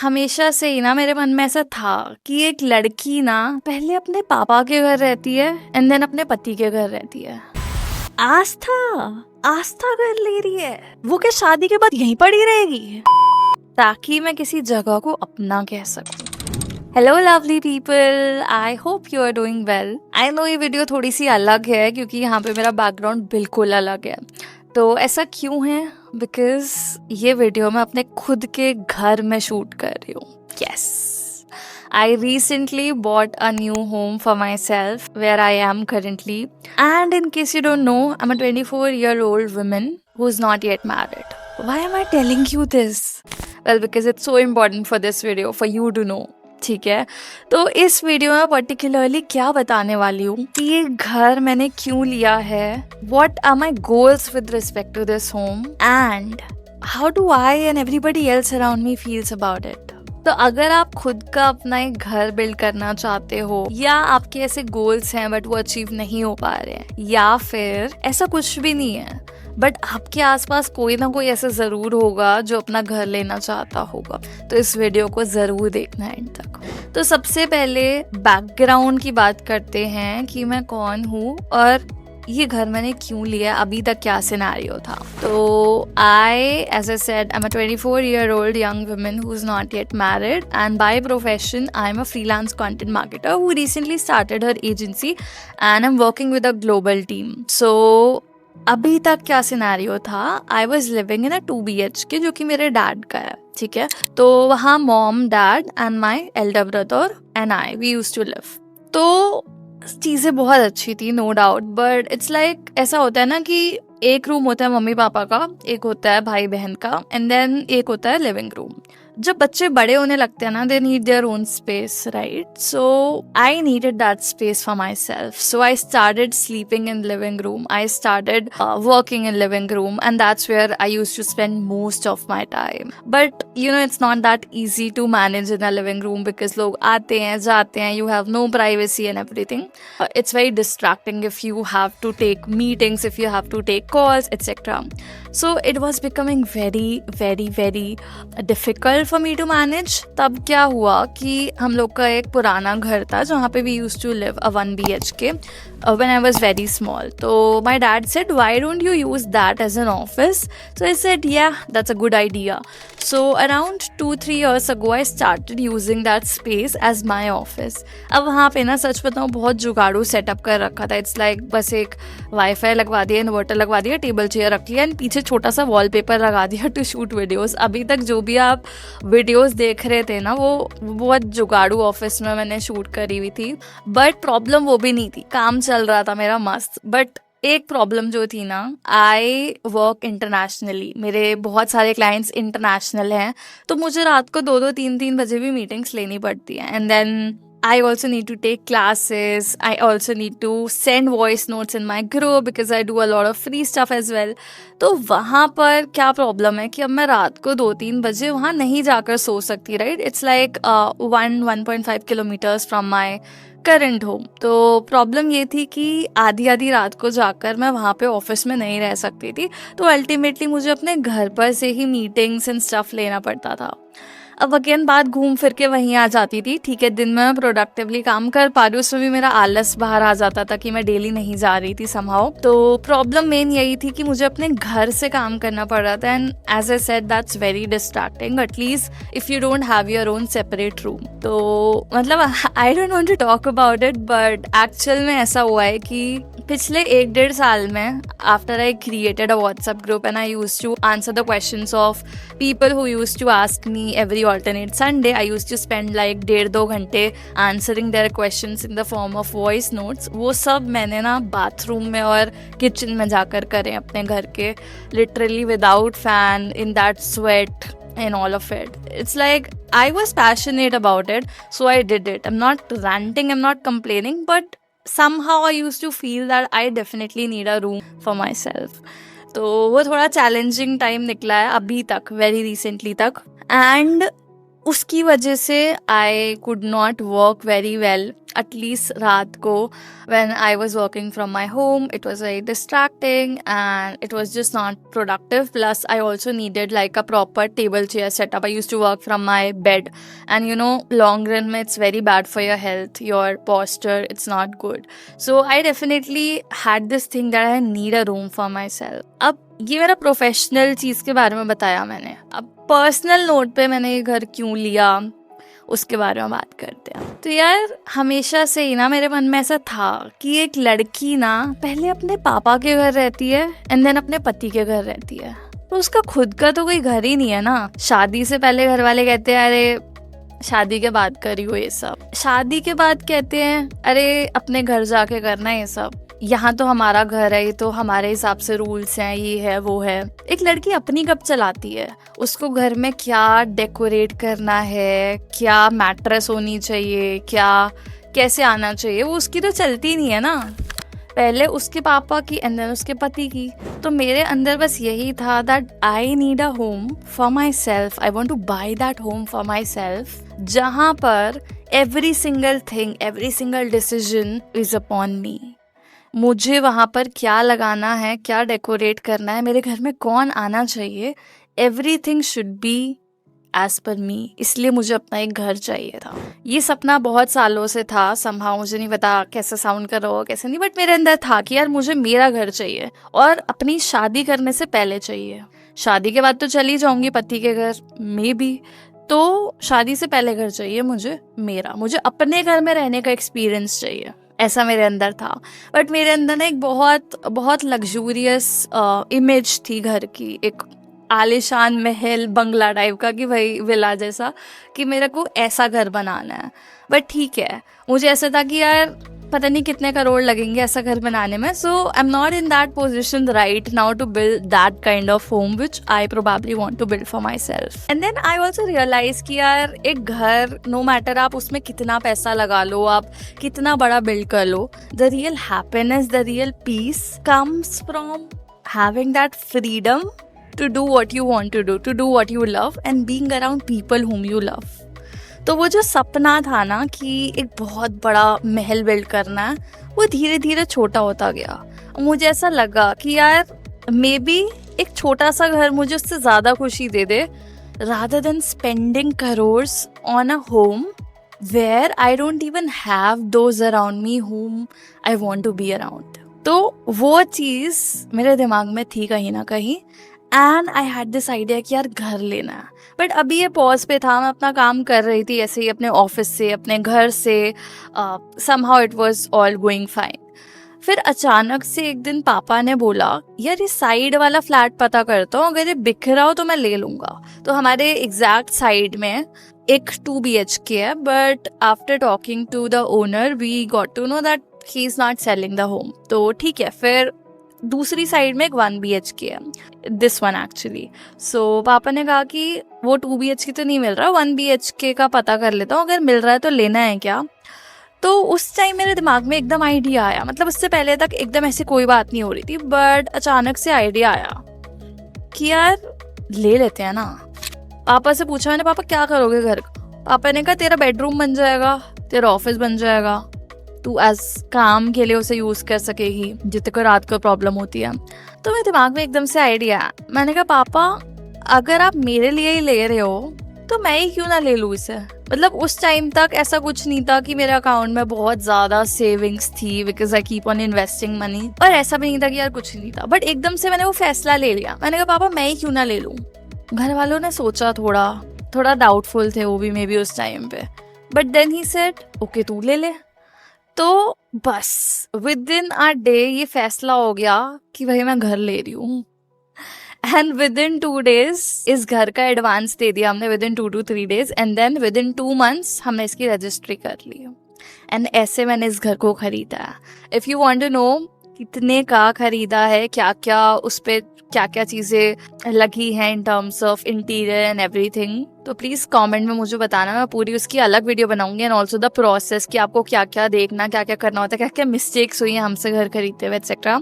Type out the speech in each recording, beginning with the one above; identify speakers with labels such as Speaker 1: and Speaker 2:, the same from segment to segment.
Speaker 1: हमेशा से ही ना मेरे मन में ऐसा था कि एक लड़की ना पहले अपने पापा के घर रहती है एंड देन अपने पति के घर रहती है। आस्था आस्था कर ले रही है, वो क्या शादी के बाद यहीं पड़ी रहेगी ताकि मैं किसी जगह को अपना कह सकूं। Hello lovely people, I hope you are doing well. I know ये वीडियो थोड़ी सी अलग है क्योंकि यहाँ पे मेरा बैकग्राउंड बिल्कुल अलग है। तो ऐसा क्यों है? बिकॉज ये वीडियो मैं अपने खुद के घर में शूट कर रही हूँ। Yes, I recently bought a new home for myself where I am currently. And in case you don't know, I'm a 24-year-old woman who's not yet married. Why am I telling you this? Well, because it's so important for this video for you to know. ठीक है, तो इस video में particularly क्या बताने वाली हूँ कि ये घर मैंने क्यों लिया है, what are my goals with respect to this home and how do I and everybody else around me feels about it. तो अगर आप खुद का अपना एक घर बिल्ड करना चाहते हो या आपके ऐसे गोल्स हैं बट वो अचीव नहीं हो पा रहे हैं, या फिर ऐसा कुछ भी नहीं है बट आपके आसपास कोई ना कोई ऐसा ज़रूर होगा जो अपना घर लेना चाहता होगा, तो इस वीडियो को ज़रूर देखना एंड तक। तो सबसे पहले बैकग्राउंड की बात करते हैं कि मैं कौन हूँ और ये घर मैंने क्यों लिया, अभी तक क्या सिनेरियो था। तो as I said, I'm a 24-year-old young woman who's not yet married, and by profession, I'm a freelance content marketer who recently started her agency, and I'm working with a global team. So अभी तक क्या scenario था, I was living in a 2 BHK जो कि मेरे dad का है, ठीक है। तो वहाँ mom, dad and my elder brother and I we used to live. तो चीज़ें बहुत अच्छी थी, no doubt, but it's like ऐसा होता है ना कि एक रूम होता है मम्मी पापा का, एक होता है भाई बहन का, एंड देन एक होता है लिविंग रूम। जब बच्चे बड़े होने लगते हैं ना, they need their own space, right? So I needed that space for myself, so I started sleeping in living room, I started working in living room, and that's where I used to spend most of my time. But you know it's not that easy to manage in a living room because लोग आते हैं जाते हैं, you have no privacy and everything. It's very distracting if you have to take meetings, if you have to take calls, etc. So it was becoming very difficult for me to manage. तब क्या हुआ कि हम लोग का एक पुराना घर था जहाँ पे we used to live a 1 BHK when I was very small. So my dad said, why don't you use that as an office? So I said, yeah, that's a good idea. So around 2-3 years ago I started using that space as my office. अब वहाँ पे ना सच बताऊँ बहुत जुगाड़ू setup कर रखा था. It's like बस एक वाईफाई लगवा दिया, इन्वर्टर लगवा दिया, टेबल चेयर रख लिया एंड पीछे छोटा सा वॉलपेपर लगा दिया टू शूट वीडियोस. अभी तक जो भी आप वीडियोस देख रहे थे ना, वो बहुत जुगाड़ू ऑफिस में मैंने शूट करी हुई थी. बट प्रॉब्लम वो भी नहीं थी, काम चल रहा था मेरा मस्त. बट एक प्रॉब्लम जो थी ना, आई वर्क इंटरनेशनली, मेरे बहुत सारे क्लाइंट्स इंटरनेशनल हैं, तो मुझे रात को 2-2, 3-3 बजे भी मीटिंग्स लेनी पड़ती हैं. And then I also need to take classes. I also need to send voice notes in my group because I do a lot of free stuff as well. तो वहाँ पर क्या प्रॉब्लम है कि अब मैं रात को 2-3 बजे वहाँ नहीं जाकर सो सकती, right? It's like 1.5 kilometres from my current home. तो प्रॉब्लम ये थी कि आधी रात को जाकर मैं वहाँ पे ऑफिस में नहीं रह सकती थी. तो अल्टीमेटली मुझे अपने घर पर से ही मीटिंग्स एंड स्टफ लेना पड़ता था. अब अगेन बात घूम फिर के वहीं आ जाती थी. ठीक है, दिन में मैं प्रोडक्टिवली काम कर पा रही हूँ, उसमें भी मेरा आलस बाहर आ जाता था कि मैं डेली नहीं जा रही थी समहाउ. तो प्रॉब्लम मेन यही थी कि मुझे अपने घर से काम करना पड़ रहा था. And as I said that's very distracting, at least if you don't have your own separate room. तो मतलब I don't want to talk about it, but actual में ऐसा हुआ है कि पिछले 1-1.5 साल में after I created a WhatsApp group and I used to answer the questions of people who used to ask me every alternate Sunday. I used to spend like 1.5-2 घंटे answering their questions in the form of voice notes. वो सब मैंने ना bathroom में और kitchen में जाकर करें अपने घर के, literally without fan, in that sweat and all of it. It's like I was passionate about it, so I did it. I'm not ranting, I'm not complaining, but somehow I used to feel that I definitely need a room for myself. तो वो थोड़ा challenging time निकला है अभी तक, very recently तक. And उसकी वजह से I could not work very well, at least रात को when I was working from my home. It was very distracting and it was just not productive. Plus, I also needed like a proper table chair setup. I used to work from my bed, and you know, long run mein it's very bad for your health, your posture. It's not good. So I definitely had this thing that I need a room for myself. अब ये मेरा professional चीज़ के बारे में बताया मैंने. अब personal note पे मैंने ये घर क्यों लिया उसके बारे में बात करते हैं. तो यार हमेशा से ही ना मेरे मन में ऐसा था कि एक लड़की ना पहले अपने पापा के घर रहती है एंड देन अपने पति के घर रहती है, तो उसका खुद का तो कोई घर ही नहीं है ना. शादी से पहले घर वाले कहते हैं अरे शादी के बाद करियो ये सब, शादी के बाद कहते हैं अरे अपने घर जाके करना है ये सब, यहाँ तो हमारा घर है, ये तो हमारे हिसाब से रूल्स हैं, ये है वो है. एक लड़की अपनी कब चलाती है? उसको घर में क्या डेकोरेट करना है, क्या मैट्रेस होनी चाहिए, क्या कैसे आना चाहिए, वो उसकी तो चलती नहीं है ना. पहले उसके पापा की एंड देन उसके पति की. तो मेरे अंदर बस यही था that I need a home for my self. I want two by that home for my self, जहाँ पर every single thing, every single decision is upon मी. मुझे वहाँ पर क्या लगाना है, क्या डेकोरेट करना है, मेरे घर में कौन आना चाहिए, everything should be as per मी. इसलिए मुझे अपना एक घर चाहिए था. ये सपना बहुत सालों से था. समहाउ मुझे नहीं पता कैसे साउंड कर रहा हो कैसे नहीं, बट मेरे अंदर था कि यार मुझे मेरा घर चाहिए और अपनी शादी करने से पहले चाहिए. शादी के बाद तो चली जाऊंगी पति के घर में भी, तो शादी से पहले घर चाहिए मुझे मेरा. मुझे अपने घर में रहने का एक्सपीरियंस चाहिए, ऐसा मेरे अंदर था. बट मेरे अंदर ना एक बहुत बहुत लग्जूरियस इमेज थी घर की, एक आलिशान महल बंगला टाइप का, कि भाई विला जैसा, कि मेरे को ऐसा घर बनाना है. बट ठीक है, मुझे ऐसा था कि यार पता नहीं कितने करोड़ लगेंगे ऐसा घर बनाने में. So I am not in that position right now to build that kind of home which I probably want to build for myself. And then I also realise कि यार एक घर, नो मैटर आप उसमें कितना पैसा लगा लो, आप कितना बड़ा बिल्ड कर लो, the real happiness, the real peace comes from having that freedom to do what you want to do, to do what you love and being around people whom you love. तो वो जो सपना था ना कि एक बहुत बड़ा महल बिल्ड करना है, वो धीरे धीरे छोटा होता गया. मुझे ऐसा लगा कि यार मे बी एक छोटा सा घर मुझे उससे ज़्यादा खुशी दे दे, rather than spending crores on a home where I don't even have those around me whom I want to be around. तो वो चीज़ मेरे दिमाग में थी कहीं ना कहीं, and I had this idea कि यार घर लेना है. बट अभी ये पॉज पे था, मैं अपना काम कर रही थी ऐसे ही अपने ऑफिस से, अपने घर से. Somehow it was all going fine. फिर अचानक से एक दिन पापा ने बोला यार ये साइड वाला फ्लैट पता करता हूँ, अगर ये बिक रहा हो तो मैं ले लूँगा. तो हमारे एग्जैक्ट साइड में एक 2 BHK है, but after talking to the owner we got to know that he is not selling the home. तो ठीक है, फिर दूसरी साइड में एक 1 BHK है, दिस वन एक्चुअली. सो पापा ने कहा कि वो 2 BHK तो नहीं मिल रहा, 1 BHK का पता कर लेता हूँ, अगर मिल रहा है तो लेना है क्या. तो उस टाइम मेरे दिमाग में एकदम आइडिया आया, मतलब उससे पहले तक एकदम ऐसी कोई बात नहीं हो रही थी, बट अचानक से आइडिया आया कि यार ले लेते हैं ना. पापा से पूछा मैंने, पापा क्या करोगे घर का? पापा ने कहा तेरा बेडरूम बन जाएगा, तेरा ऑफिस बन जाएगा, तू एज काम के लिए उसे यूज़ कर सकेगी जितने को रात को प्रॉब्लम होती है. तो मेरे दिमाग में एकदम से आइडिया, मैंने कहा पापा अगर आप मेरे लिए ही ले रहे हो तो मैं ही क्यों ना ले लूँ इसे. मतलब उस टाइम तक ऐसा कुछ नहीं था कि मेरे अकाउंट में बहुत ज़्यादा सेविंग्स थी, because I keep on investing money, और ऐसा भी नहीं था कि यार कुछ नहीं था. बट एकदम से मैंने वो फैसला ले लिया, मैंने कहा पापा मैं ही क्यों ना ले लूँ. घर वालों ने सोचा, थोड़ा डाउटफुल थे वो भी मे बी उस टाइम पे, but then he said okay तू ले ले. तो बस विद इन अ डे ये फैसला हो गया कि भाई मैं घर ले रही हूँ. एंड विद इन 2 days इस घर का एडवांस दे दिया हमने, within 2 to 3 days, and then within 2 months हमने इसकी रजिस्ट्री कर ली. एंड ऐसे मैंने इस घर को खरीदा. If you want to know कितने का खरीदा है, क्या क्या उस पर क्या क्या चीज़ें लगी हैं in terms of interior and everything, तो प्लीज़ कमेंट में मुझे बताना. मैं पूरी उसकी अलग वीडियो बनाऊंगी, एंड ऑल्सो द प्रोसेस कि आपको क्या क्या देखना, क्या क्या करना होता है, क्या क्या मिस्टेक्स हुई हैं हमसे घर खरीदते हुए एक्सेट्रा.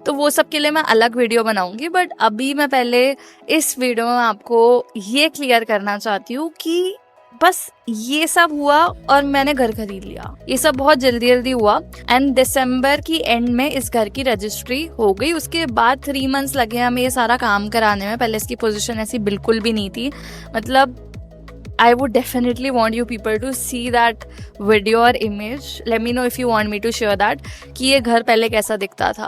Speaker 1: तो वो सब के लिए मैं अलग वीडियो बनाऊंगी. बट अभी मैं पहले इस वीडियो में आपको ये क्लियर करना चाहती हूँ कि बस ये सब हुआ और मैंने घर खरीद लिया। ये सब बहुत जल्दी जल्दी हुआ एंड दिसंबर की एंड में इस घर की रजिस्ट्री हो गई। उसके बाद 3 मंथ्स लगे हमें ये सारा काम कराने में। पहले इसकी पोजीशन ऐसी बिल्कुल भी नहीं थी। मतलब I would definitely want you people to see that video or image. Let me know if you want me to share that. कि ये घर पहले कैसा दिखता था।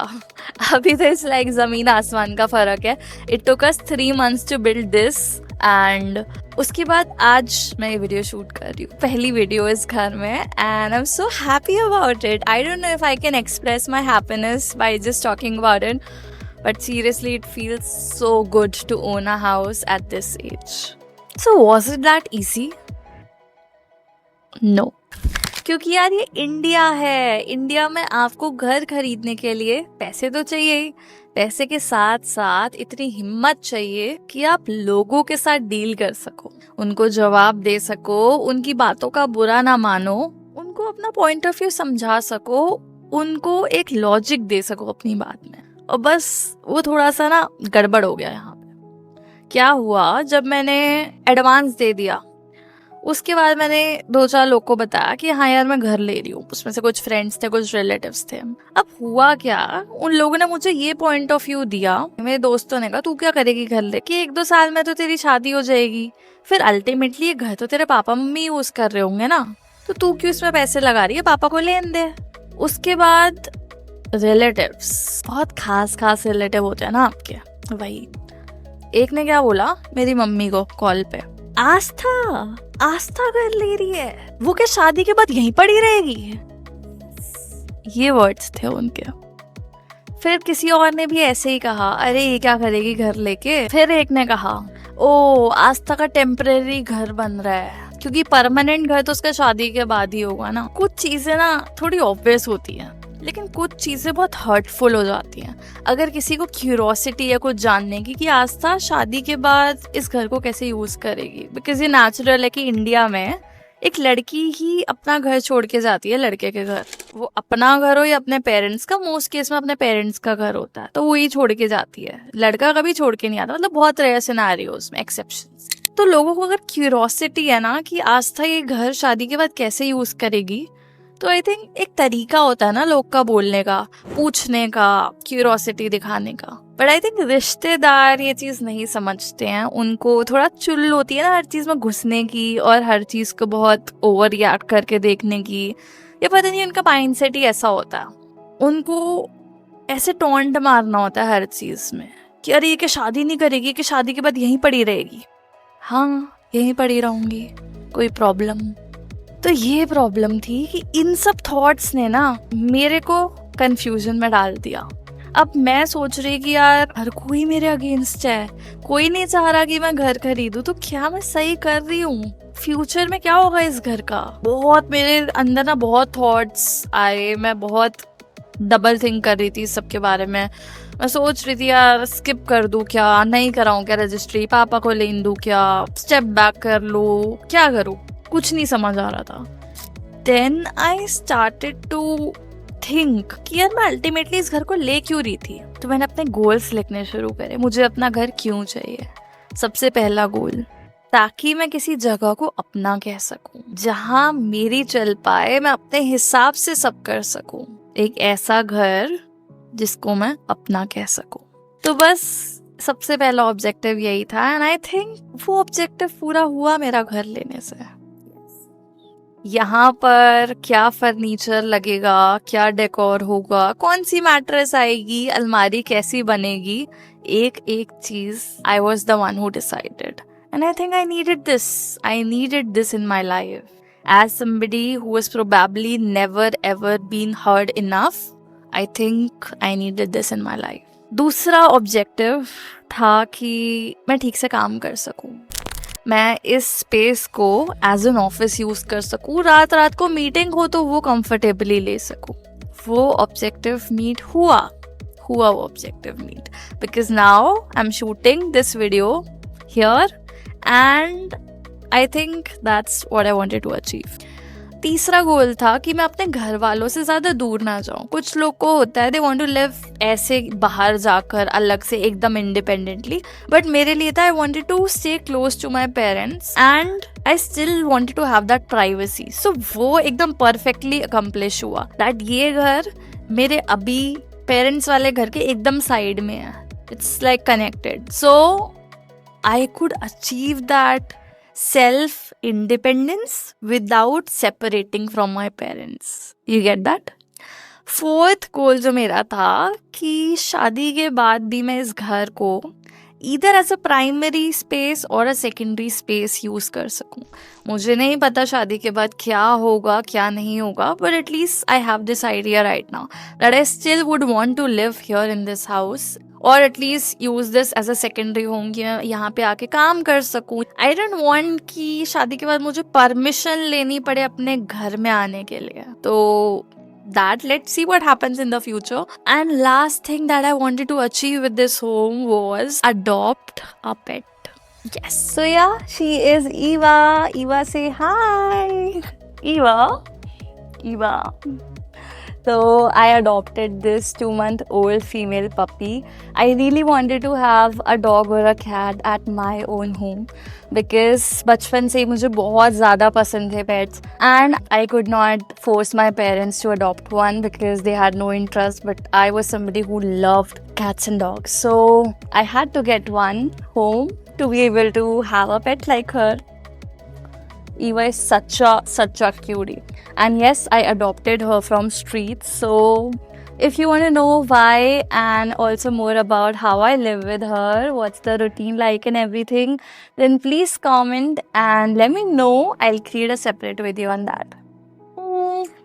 Speaker 1: अभी तो इट्स लाइक ज़मीन आसमान का फ़र्क है। It took us 3 months to build this and उसके बाद आज मैं ये वीडियो शूट कर रही हूँ, पहली वीडियो इस घर में and I'm so happy about it. I don't know if I can express my happiness by just talking about it, but seriously it feels so good to own a house at this age. So was it that easy? No. क्योंकि यार ये India है। India में आपको घर खरीदने के लिए पैसे तो चाहिए ही, पैसे के साथ साथ इतनी हिम्मत चाहिए कि आप लोगों के साथ डील कर सको, उनको जवाब दे सको, उनकी बातों का बुरा ना मानो, उनको अपना पॉइंट ऑफ व्यू समझा सको, उनको एक लॉजिक दे सको अपनी बात में। और बस वो थोड़ा सा ना गड़बड़ हो गया यहाँ पे। क्या हुआ, जब मैंने एडवांस दे दिया उसके बाद मैंने 2-4 लोग को बताया कि हाँ यार मैं घर ले रही हूँ। उसमें से कुछ फ्रेंड्स थे, कुछ रिलेटिव्स थे। अब हुआ क्या, उन लोगों ने मुझे ये पॉइंट ऑफ व्यू दिया, मेरे दोस्तों ने कहा तू क्या करेगी घर लेके, 1-2 साल में तो तेरी शादी हो जाएगी, फिर अल्टीमेटली ये घर तो तेरे पापा मम्मी यूज कर रहे होंगे ना, तो तू क्यों इसमें पैसे लगा रही है, पापा को लेने दे। उसके बाद रिलेटिव्स, बहुत खास रिलेटिव होते हैं ना आपके, वही एक ने क्या बोला मेरी मम्मी को कॉल पे, आस्था घर ले रही है, वो क्या शादी के बाद यहीं पड़ी रहेगी। ये वर्ड्स थे उनके। फिर किसी और ने भी ऐसे ही कहा, अरे ये क्या करेगी घर लेके। फिर एक ने कहा, ओ आस्था का टेम्परेरी घर बन रहा है, क्योंकि परमानेंट घर तो उसका शादी के बाद ही होगा ना। कुछ चीजें ना थोड़ी ऑब्वियस होती हैं, लेकिन कुछ चीज़ें बहुत हर्टफुल हो जाती हैं। अगर किसी को क्यूरोसिटी है कुछ जानने की कि आस्था शादी के बाद इस घर को कैसे यूज़ करेगी, बिकॉज ये नेचुरल है कि इंडिया में एक लड़की ही अपना घर छोड़ के जाती है लड़के के घर। वो अपना घर हो या अपने पेरेंट्स का, मोस्ट केस में अपने पेरेंट्स का घर होता है, तो वो ही छोड़ के जाती है, लड़का कभी छोड़ के नहीं आता। मतलब बहुत रेयर सिनेरियोज में एक्सेप्शंस। तो लोगों को अगर क्यूरोसिटी है ना कि आस्था ये घर शादी के बाद कैसे यूज़ करेगी, तो आई थिंक एक तरीका होता है ना लोग का बोलने का, पूछने का, क्यूरोसिटी दिखाने का। बट आई थिंक रिश्तेदार ये चीज़ नहीं समझते हैं। उनको थोड़ा चुल होती है ना हर चीज़ में घुसने की और हर चीज़ को बहुत ओवर रिएक्ट करके देखने की। ये पता नहीं उनका माइंडसेट ही ऐसा होता है। उनको ऐसे टॉन्ट मारना होता है हर चीज़ में कि अरे ये क्या शादी नहीं करेगी, कि शादी के बाद यहीं पड़ी रहेगी। हाँ यहीं पड़ी रहूँगी, कोई प्रॉब्लम। तो ये प्रॉब्लम थी कि इन सब थॉट्स ने ना मेरे को कंफ्यूजन में डाल दिया। अब मैं सोच रही कि यार हर कोई मेरे अगेंस्ट है, कोई नहीं चाह रहा कि मैं घर खरीदूं, तो क्या मैं सही कर रही हूँ, फ्यूचर में क्या होगा इस घर का। बहुत मेरे अंदर ना बहुत थॉट्स आए, मैं बहुत डबल थिंक कर रही थी इस सब के बारे में। मैं सोच रही थी यार स्किप कर दूं क्या, नहीं कराऊं क्या रजिस्ट्री, पापा को लेन दूं क्या, स्टेप बैक कर लूं, क्या करूं, कुछ नहीं समझ आ रहा था। Then I started to think कि यार मैं अल्टीमेटली इस घर को ले क्यों रही थी। तो मैंने अपने गोल्स लिखने शुरू करे, मुझे अपना घर क्यों चाहिए। सबसे पहला गोल, ताकि मैं किसी जगह को अपना कह सकूं, जहां मेरी चल पाए, मैं अपने हिसाब से सब कर सकूं। एक ऐसा घर जिसको मैं अपना कह सकूं। तो बस सबसे पहला ऑब्जेक्टिव यही था एंड आई थिंक वो ऑब्जेक्टिव पूरा हुआ मेरा घर लेने से। यहाँ पर क्या फर्नीचर लगेगा, क्या डेकोर होगा, कौन सी मैट्रेस आएगी, अलमारी कैसी बनेगी, एक एक चीज I was the one who decided and I think I needed this in my life as somebody who has probably never ever been heard enough. I think I needed this in my life. दूसरा objective था कि मैं ठीक से काम कर सकूं, मैं इस स्पेस को एज एन ऑफिस यूज कर सकूं, रात को मीटिंग हो तो वो कंफर्टेबली ले सकूं। वो ऑब्जेक्टिव मीट हुआ वो objective meet, because now I am shooting this video here and I think that's what I wanted to achieve. तीसरा गोल था कि मैं अपने घर वालों से ज्यादा दूर ना जाऊं। कुछ लोग को होता है दे वांट टू लिव ऐसे बाहर जाकर अलग से एकदम इंडिपेंडेंटली, बट मेरे लिए था I wanted to stay close to my parents and I still wanted to have that privacy. So वो एकदम परफेक्टली अकम्प्लिश हुआ दैट ये घर मेरे अभी पेरेंट्स वाले घर के एकदम साइड में है, it's like connected. So I could achieve that self independence without separating from my parents. You get that? Fourth goal जो मेरा था कि शादी के बाद भी मैं इस घर को इधर एज अ प्राइमरी स्पेस और अ सेकेंडरी स्पेस यूज कर सकूं। मुझे नहीं पता शादी के बाद क्या होगा क्या नहीं होगा, but at least I have this idea right now that I still would want to live here in this house और at least use this as a secondary home कि मैं यहाँ पे आके काम कर सकूं। आई डोंट वांट कि शादी के बाद मुझे परमिशन लेनी पड़े अपने घर में आने के लिए। तो that let's see what happens in the future. And last thing that I wanted to achieve with this home was adopt a pet. Yes, so yeah, she is Eva. Eva, say hi. Eva. So I adopted this 2-month-old female puppy. I really wanted to have a dog or a cat at my own home because बचपन से ही मुझे बहुत ज़्यादा पसंद थे pets and I could not force my parents to adopt one because they had no interest, but I was somebody who loved cats and dogs. So I had to get one home to be able to have a pet like her. Eva is such a cutie. And yes, I adopted her from streets. So if you want to know why and also more about how I live with her, what's the routine like and everything, then please comment and let me know. I'll create a separate video on that.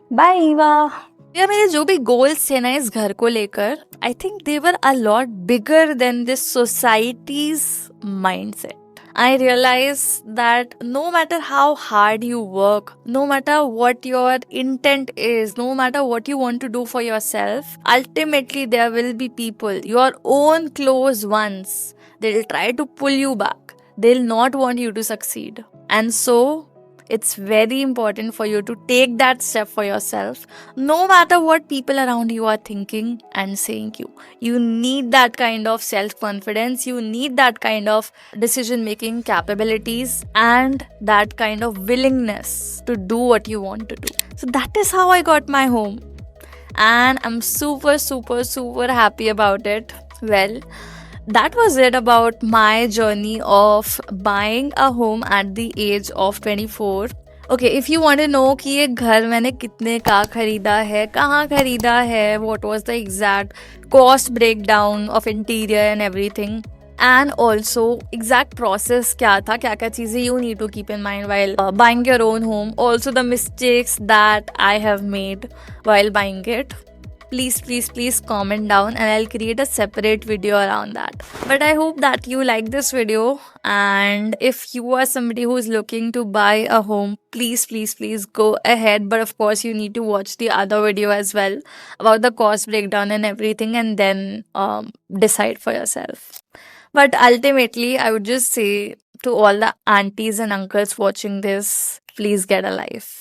Speaker 1: Bye Eva. यार मेरे जो भी goals थे ना इस घर को लेकर, I think they were a lot bigger than this societies mindset. I realize that no matter how hard you work, no matter what your intent is, no matter what you want to do for yourself, ultimately there will be people, your own close ones, they'll try to pull you back. They'll not want you to succeed. And so, it's very important for you to take that step for yourself, no matter what people around you are thinking and saying you. You need that kind of self-confidence, you need that kind of decision-making capabilities and that kind of willingness to do what you want to do. So that is how I got my home. And I'm super happy about it. Well, that was it about my journey of buying a home at the age of 24. Okay, if you want to know कि ये घर मैंने कितने का खरीदा है, कहाँ खरीदा है, what was the exact cost breakdown of interior and everything, and also exact process क्या था, क्या क्या चीज़ें you need to keep in mind while buying your own home, also the mistakes that I have made while buying it, please comment down and I'll create a separate video around that. But I hope that you like this video, and if you are somebody who is looking to buy a home, please go ahead. But of course you need to watch the other video as well about the cost breakdown and everything, and then decide for yourself. But ultimately I would just say to all the aunties and uncles watching this, please get a life.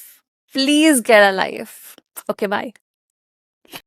Speaker 1: Okay, bye.